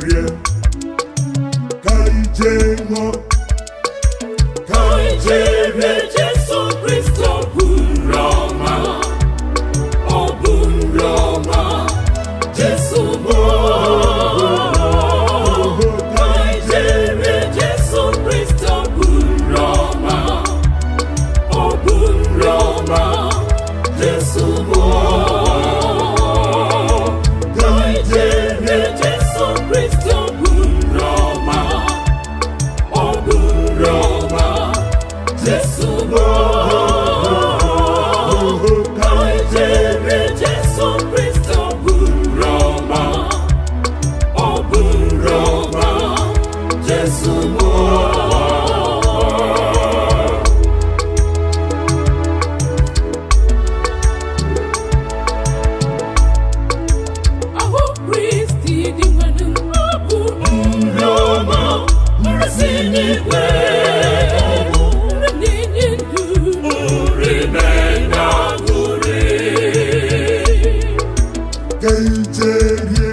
rie, kaijemo, Kaijerie Jesu Kristo bunroma, o bunroma, Jesu mo. Kaijerie Jesu Kristo bunroma, o bunroma, Jesu mo. Kaijerie Jesu Kristo bunroma, o bunroma, Jesu mo. Kaijerie Jesu Kristo bunroma, o bunroma, Jesu mo. Aho Kristi di nganu abu bunroma, marasinigwe. kaijerie,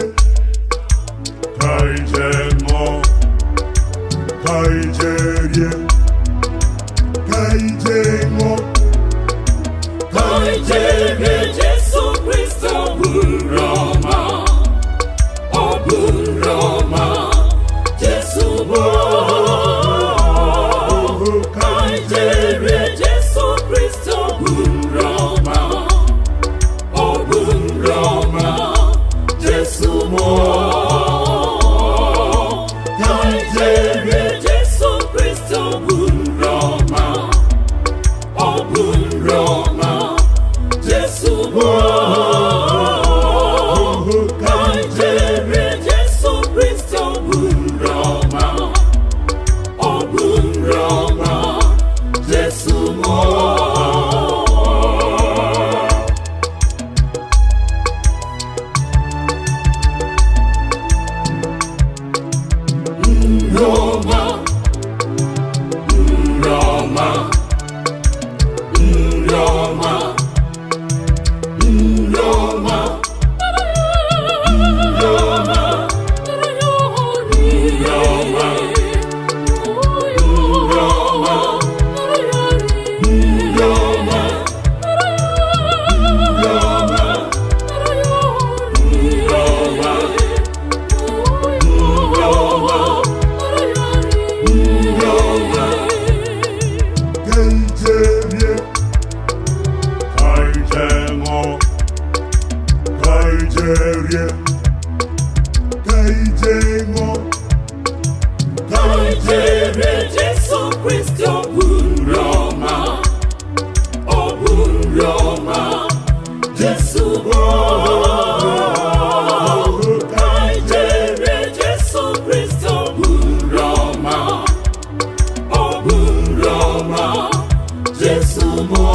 kaijemo, kaijerie, kaijemo, Kaijerie Jesu Kristo bunroma, o bunroma, Jesu mo. Kaijerie Jesu Kristo bunroma, o bunroma, Jesu mo. Kaijerie Jesu Kristo bunroma, o bunroma, Jesu mo. Kaijerie Jesu Kristo bunroma, o bunroma, Jesu mo. Roma, Roma, Roma, Roma, Roma, Roma, kaijerie, kaijemo, kaijerie, kaijemo, Kaijerie Jesu Kristo bunroma, o bunroma, Jesu mo. Kaijerie Jesu Kristo bunroma, o bunroma, Jesu mo.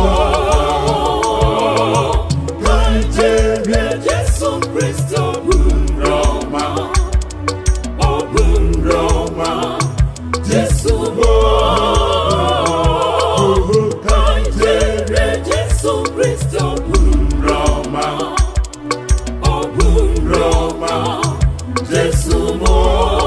Kaijerie Jesu Kristo bunroma, o bunroma, Jesu mo. Kaijerie Jesu Kristo bunroma, o bunroma, Jesu mo.